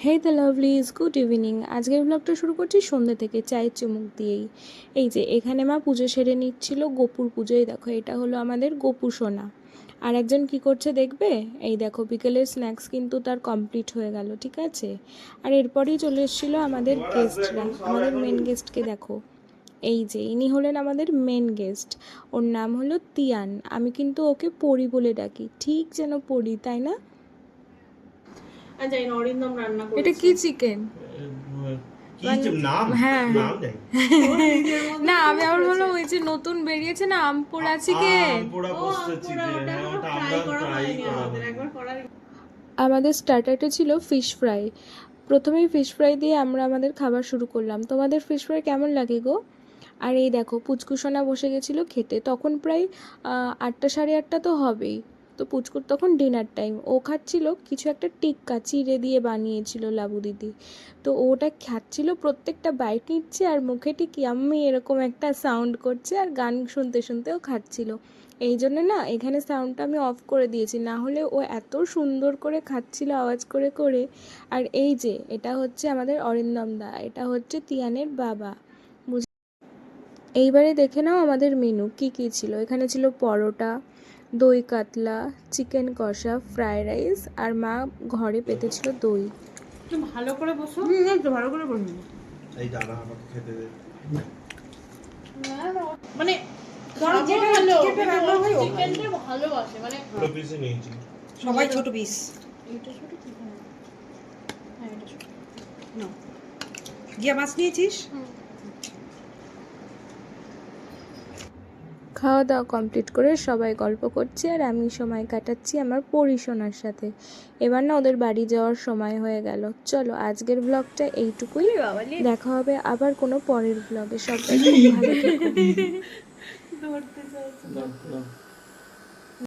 Hey the lovelies, good evening. আজকের ব্লগটা শুরু করছি সন্ধ্যে থেকে, চায়ের চুমুক দিয়েই। এই যে এখানে মা পুজো সেরে নিচ্ছিল, গোপুর পুজোই দেখো, এটা হলো আমাদের গোপু সোনা। আর একজন কি করছে দেখবে? এই দেখো বিকেলের স্ন্যাক্স কিন্তু তার কমপ্লিট হয়ে গেল, ঠিক আছে। আর এরপরেই চলে এসেছিলো আমাদের গেস্টরা, আমাদের মেন গেস্টকে দেখো। এই যে ইনি হলেন আমাদের মেন গেস্ট, ওর নাম হলো তিয়ান। আমি কিন্তু ওকে পরি বলে ডাকি, ঠিক যেন পরি, তাই না? এটা কি চিকেন? হ্যাঁ না, আমি আবার বললাম ওই যে নতুন বেরিয়েছে না আম পোড়া চিকেন। আমাদের স্টার্টারটা ছিল ফিশ ফ্রাই। প্রথমেই ফিশ ফ্রাই দিয়ে আমরা আমাদের খাবার শুরু করলাম। তোমাদের ফিশ ফ্রাই কেমন লাগে গো? আর এই দেখো পুচকুসোনা বসে গেছিলো খেতে, তখন প্রায় 8টা সাড়ে 8টা তো হবেই। তো পুচকুর তখন ডিনার টাইম, ও খাচ্ছিল কিছু একটা টিক্কা চিড়ে দিয়ে বানিয়েছিল লাবু দিদি। তো ওটা খাচ্ছিল, প্রত্যেকটা বাইট নিচ্ছে আর মুখে ঠিক ইয়াম্মি এরকম একটা সাউন্ড করছে, আর গান শুনতে শুনতেও খাচ্ছিল। এই জন্য না এখানে সাউন্ডটা আমি অফ করে দিয়েছি, না হলে ও এত সুন্দর করে খাচ্ছিল আওয়াজ করে করে। আর এই যে এটা হচ্ছে আমাদের অরিন্দম দা, এটা হচ্ছে তিয়ানের বাবা। এইবারে দেখে নাও আমাদের মেনু কি কি ছিল। এখানে ছিল পরোটা, দই কাতলা, চিকেন কষা, ফ্রাইড রাইস, আর মা ঘরে পেতেছিল দই। ভালো করে বসো, একটু ভালো করে বসো। এই দাঁড়া, আমাকে খেতে দে। মানে ধরো যেটা রান্না হয় চিকেনটা ভালোবাসে, মানে ছোট পিসে নিয়েছি সবাই, ছোট পিস। এটা ছোট কি? হ্যাঁ এটা ছোট। না জিয়া মাছ নিয়েছিস? খাওয়া দাওয়া কমপ্লিট করে সবাই গল্প করছে, আর আমি সময় কাটাচ্ছি আমার পরিশোনার সাথে। এবার না ওদের বাড়ি যাওয়ার সময় হয়ে গেল। চলো আজকের ব্লগটা এইটুকুই, দেখা হবে আবার কোনো পরের ব্লগে। সবাই খুব ভালো থেকো।